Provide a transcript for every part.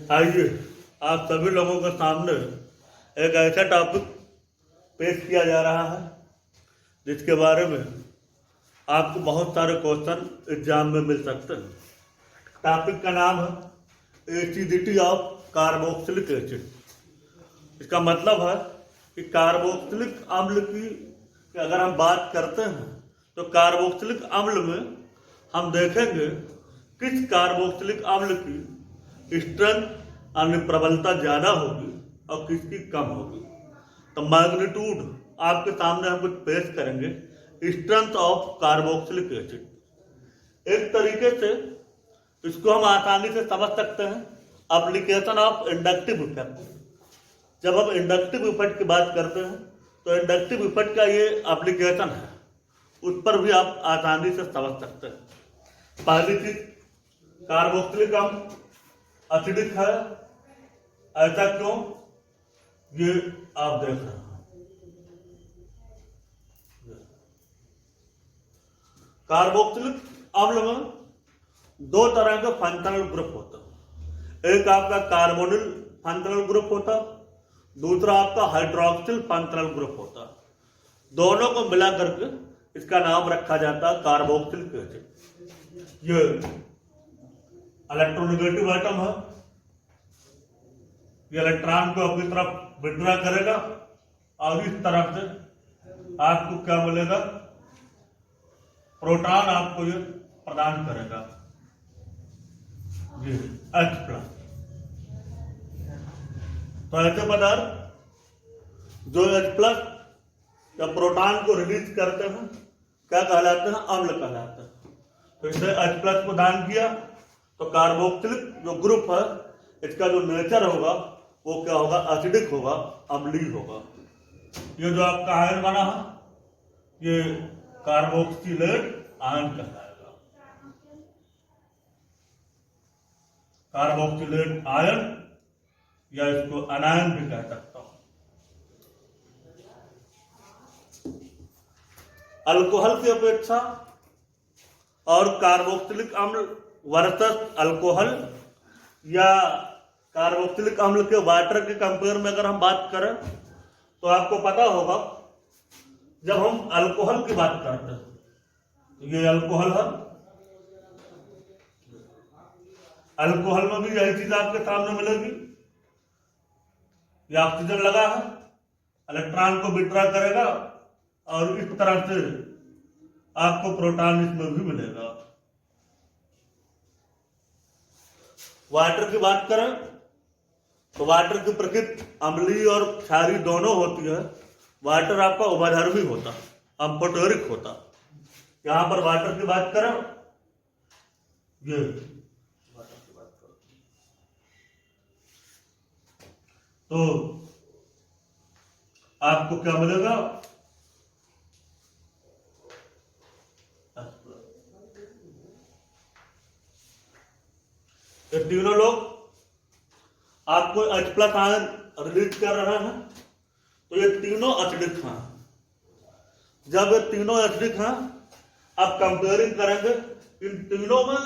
आइए आप सभी लोगों के सामने एक ऐसा टॉपिक पेश किया जा रहा है जिसके बारे में आपको बहुत सारे क्वेश्चन एग्जाम में मिल सकते हैं। टॉपिक का नाम है एसिडिटी ऑफ कार्बोक्सिलिक एसिड। इसका मतलब है कि कार्बोक्सिलिक अम्ल की अगर हम बात करते हैं तो कार्बोक्सिलिक अम्ल में हम देखेंगे किस कार्बोक्सिलिक अम्ल की स्ट्रेंथ यानी प्रबलता ज़्यादा होगी और किसकी कम होगी। तो मैग्नीट्यूड आपके सामने हम कुछ पेश करेंगे स्ट्रेंथ ऑफ कार्बोक्सिलिक एसिड। एक तरीके से इसको हम आसानी से समझ सकते हैं एप्लीकेशन ऑफ इंडक्टिव इफेक्ट। जब हम इंडक्टिव इफेक्ट की बात करते हैं तो इंडक्टिव इफेक्ट का ये एप्लीकेशन है, उस पर भी आप आसानी से समझ सकते हैं। पहली चीज, कार्बोक्सिलिक अम्ल एसिडिक है, ऐसा क्यों, ये आप देख रहे हैं। कार्बोक्सिलिक अम्ल में दो तरह के फंक्शनल ग्रुप होते हैं। एक आपका कार्बोनिल फंक्शनल ग्रुप होता है, दूसरा आपका हाइड्रोक्सिल फंक्शनल ग्रुप होता है। दोनों को मिला करके इसका नाम रखा जाता है कार्बोक्सिलिक एसिड। ये इलेक्ट्रोनेगेटिव आइटम है, ये इलेक्ट्रॉन को अपनी तरफ विड्रॉ करेगा और इस तरफ से आपको क्या मिलेगा, प्रोटॉन आपको ये प्रदान करेगा, ये H+। तो ऐसे पदार्थ जो H+ या प्रोटॉन को रिलीज करते हैं क्या कहलाते हैं, अम्ल कहलाते हैं। तो इसे H+ को दान किया तो कार्बोक्सिलिक जो ग्रुप है इसका जो नेचर होगा वो क्या होगा, एसिडिक होगा, अम्लीय होगा। ये जो आपका आयन बना है ये कार्बोक्सिलेट आयन कहलाएगा, कार्बोक्सिलेट आयन, या इसको अनायन भी कह सकता हूं। अल्कोहल की अपेक्षा और कार्बोक्सिलिक अम्ल वर्सेस अल्कोहल या कार्बोक्सिलिक अम्ल के वाटर के कंपेयर में अगर हम बात करें तो आपको पता होगा जब हम अल्कोहल की बात करते हैं तो ये अल्कोहल है, अल्कोहल में भी यही चीज आपके सामने मिलेगी। ये ऑक्सीजन लगा है, इलेक्ट्रॉन को विड्रॉ करेगा और इस तरह से आपको प्रोटॉन इसमें भी मिलेगा। वाटर की बात करें तो वाटर की प्रकृति अम्लीय और क्षारीय दोनों होती है। वाटर आपका उभयधर्मी होता, अम्फोटेरिक होता। यहां पर वाटर की बात करें, ये वाटर की बात करें तो आपको क्या मिलेगा, ये तीनों लोग आपको H+ आयन रिलीज कर रहे हैं तो ये तीनों एसिडिक हैं। जब ये तीनों एसिडिक हैं, आप कंपेयरिंग करेंगे इन तीनों में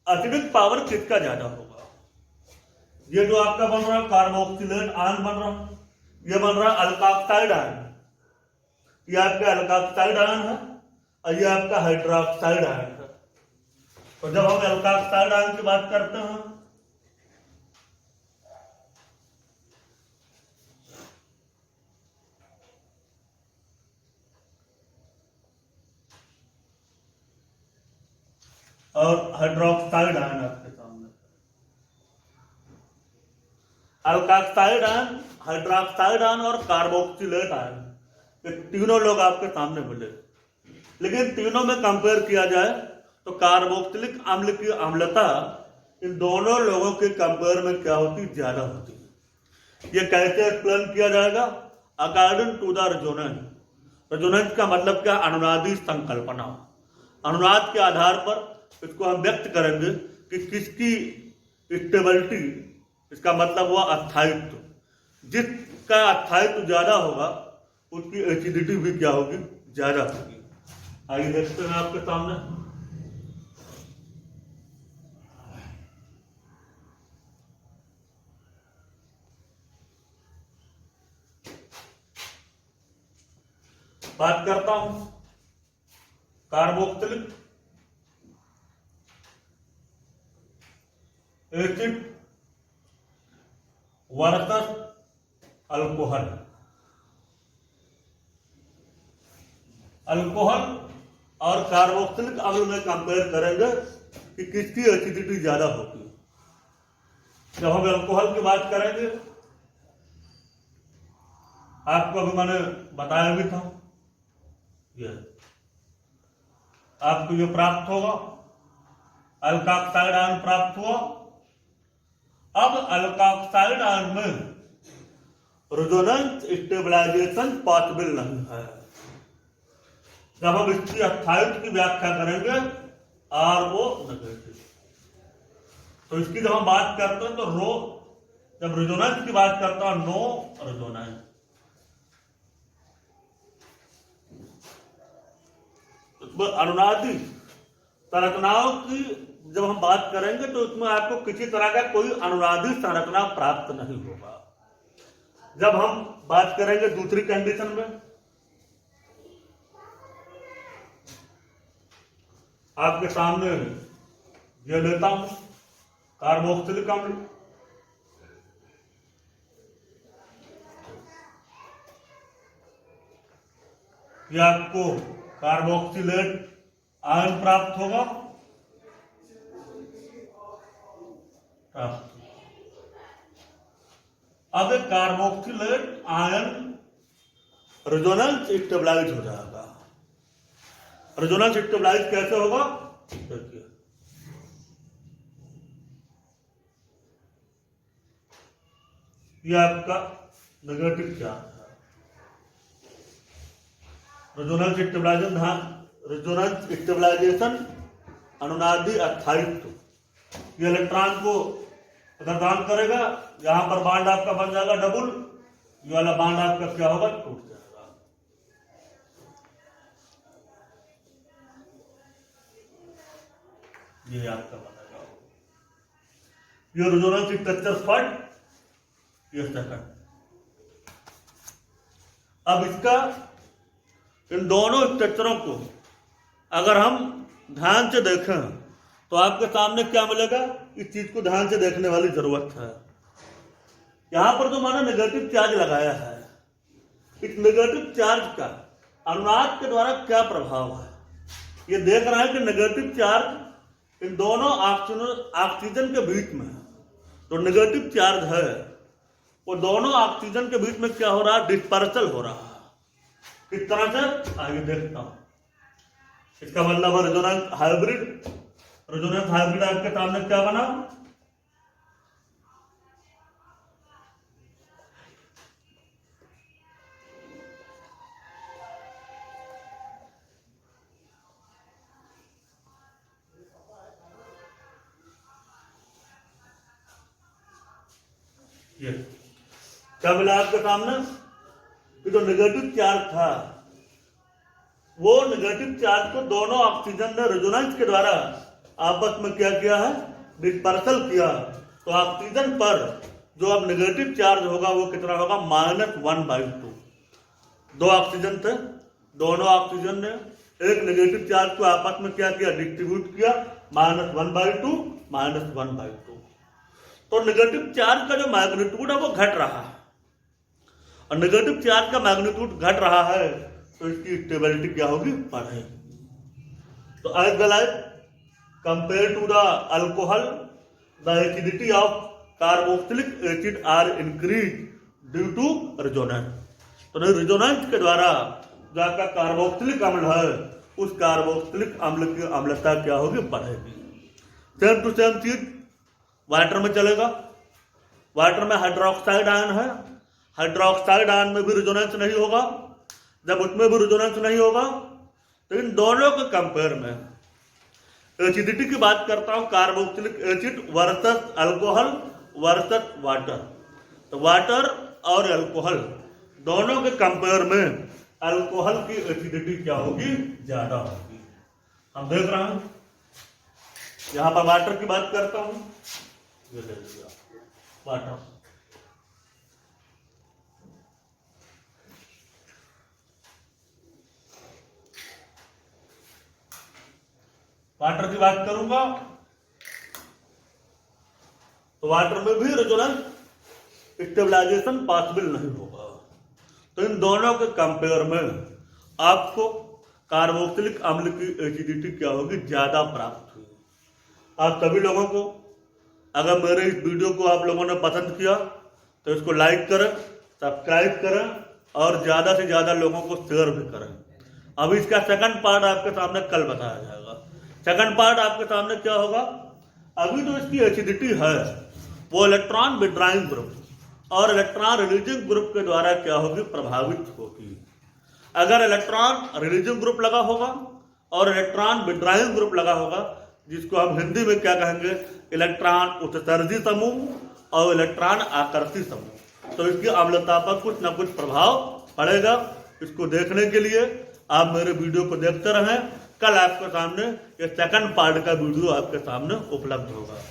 एसिडिक पावर किसका ज्यादा होगा। ये जो आपका बन रहा है कार्बोक्सिलेट आयन बन रहा है, ये बन रहा है अल्कोक्साइड आयन। ये आपका अल्कोक्साइड आयन है और ये आपका हाइड्रोक्साइड आयन है। तो जब हम अल्कोक्साइड आयन की बात करते हैं और हाइड्रोक्साइड आयन आपके सामने, अल्कोक्साइड आयन, हाइड्रोक्साइड आयन और कार्बोक्सिलेट आयन, ये तीनों लोग आपके सामने मिले। लेकिन तीनों में कंपेयर किया जाए तो कार्बोक्सिलिक अम्ल की अम्लता इन दोनों लोगों के कंपेयर में क्या होती, ज्यादा होती है। ये कैसे एक्सप्लेन किया जाएगा, according to the resonance. Resonance का मतलब क्या, अनुनादी संकल्पना। अनुनाद के आधार पर इसको हम व्यक्त करेंगे कि किसकी स्टेबिलिटी, इसका मतलब हुआ अस्थायित्व, जिसका अस्थायित्व ज्यादा होगा उसकी एसिडिटी भी क्या होगी, ज्यादा होगी। आइए देखते हैं आपके सामने। बात करता हूं carboxylic acid versus alcohol. Alcohol और कार्बोक्सिलिक अम्ल में कंपेयर करेंगे कि किसकी एसिडिटी ज्यादा होगी। जब हम अल्कोहल की बात करेंगे, आपको अभी मैंने बताया भी था, ये आपको जो प्राप्त होगा अल्काक्साइड आयन प्राप्त हुआ। अब अल्काक्साइड आयन में रेजोनेंस स्टेबलाइजेशन पॉसिबल नहीं है। जब हम इसकी स्थायित्व की व्याख्या करेंगे RO नेगेटिव, तो इसकी जब हम बात करते हैं तो रो, जब रेजोनेंस की बात करता है नो रेजोनेंस। अनुनादी संरचनाओं की जब हम बात करेंगे तो उसमें आपको किसी तरह का कोई अनुनादी संरचना प्राप्त नहीं होगा। जब हम बात करेंगे दूसरी कंडीशन में, आपके सामने ये लेता हूं कार्बोक्सिलिक अम्ल, ये आपको कार्बोक्सिलेट आयन प्राप्त होगा। अब कार्बोक्सिलेट आयन रेजोनेंस स्टेबलाइज हो जाएगा। रेजोनेंस स्टेबलाइज कैसे होगा? देखिए, ये आपका नेगेटिव चार्ज है। रेजोनेंस स्टेबलाइजेशन अनुनादी स्थायित्व, ये इलेक्ट्रॉन को प्रदान करेगा। यहां पर बांड आपका बन जाएगा डबल, ये वाला बांड आपका क्या होगा? टूट जाएगा। ये आपका बनेगा, ये रेजोनेंस स्ट्रक्चर फट, ये सेकंड। अब इसका इन दोनों स्ट्रक्चरों को अगर हम ध्यान से देखें तो आपके सामने क्या मिलेगा? इस चीज को ध्यान से देखने वाली जरूरत है। यहां पर जो मैंने नेगेटिव चार्ज लगाया है, इस नेगेटिव चार्ज का अनुनाद के द्वारा क्या प्रभाव है? ये देख रहा है कि नेगेटिव चार्ज इन दोनों ऑक्सीजन के बीच में, तो नेगेटिव चार्ज है वो दोनों ऑक्सीजन के बीच में क्या हो रहा है? डिस्पर्सल हो रहा है। किस तरह से? आगे देखता हूं। इसका मतलब है रेजोनेंस हाइब्रिड। रेजोनेंस हाइब्रिड आपके सामने क्या बना? ये क्या मिला आपके सामने? कि जो नेगेटिव चार्ज था, वो नेगेटिव चार्ज को दोनों ऑक्सीजन ने रेजोनेंस के द्वारा आपस में क्या किया है? डिस्पर्सल किया। तो ऑक्सीजन पर जो अब नेगेटिव चार्ज होगा वो कितना होगा? -1/2। दो ऑक्सीजन थे, दोनों ऑक्सीजन ने एक नेगेटिव चार्ज को आपस में क्या किया? डिस्ट्रीब्यूट किया, -1/2 -1/2। तो नेगेटिव चार्ज का जो मैग्नीट्यूड है वो घट रहा है, और नेगेटिव चार्ज का मैग्नीट्यूड घट रहा है तो इसकी स्टेबिलिटी क्या होगी? बढ़ेगी। तो as well as compared to the alcohol, the acidity of carboxylic acid are increase due to resonance. तो रेजोनेंस के द्वारा जो आपका कार्बोक्सिलिक अम्ल है, उस कार्बोक्सिलिक अम्ल की अम्लता क्या होगी? बढ़ेगी। सेम टू सेम चीज वाटर में चलेगा। वाटर में हाइड्रोक्साइड आयन है, हाइड्रोक्साइड आयन में भी रेजोनेंस नहीं होगा। जब उसमें भी रेजोनेंस नहीं होगा तो इन दोनों के कंपेयर में एसिडिटी की बात करता हूं, carboxylic acid versus alcohol versus water. तो वाटर और अल्कोहल दोनों के कंपेयर में अल्कोहल की एसिडिटी क्या होगी? ज्यादा होगी। हम देख रहे हैं, यहां पर वाटर की बात करता हूं, ये देखिए वाटर, वाटर की बात करूंगा तो वाटर में भी रेजोनेंस स्टेबलाइजेशन पॉसिबल नहीं होगा। तो इन दोनों के कंपेयर में आपको कार्बोक्सिलिक अम्ल की एसिडिटी क्या होगी, ज्यादा प्राप्त होगी। आप सभी लोगों को, अगर मेरे इस वीडियो को आप लोगों ने पसंद किया तो इसको लाइक करें, सब्सक्राइब करें और ज्यादा से ज्यादा लोगों को शेयर भी करें। अभी इसका सेकंड पार्ट आपके सामने कल बताया जाएगा। सेकंड पार्ट आपके सामने क्या होगा, अभी तो इसकी एसिडिटी है वो इलेक्ट्रॉन विड्रॉइंग ग्रुप और इलेक्ट्रॉन रिलीजिंग ग्रुप के द्वारा क्या होगी, प्रभावित होगी। अगर इलेक्ट्रॉन रिलीजिंग ग्रुप लगा होगा और इलेक्ट्रॉन विड्रॉइंग ग्रुप लगा होगा, जिसको हम हिंदी में क्या कहेंगे, इलेक्ट्रॉन उत्सर्जी समूह और इलेक्ट्रॉन आकर्षी समूह, तो इसकी अम्लता पर कुछ ना कुछ प्रभाव पड़ेगा। इसको देखने के लिए आप मेरे वीडियो को देखते रहें। कल आपके सामने ये सेकंड पार्ट का वीडियो आपके सामने उपलब्ध होगा।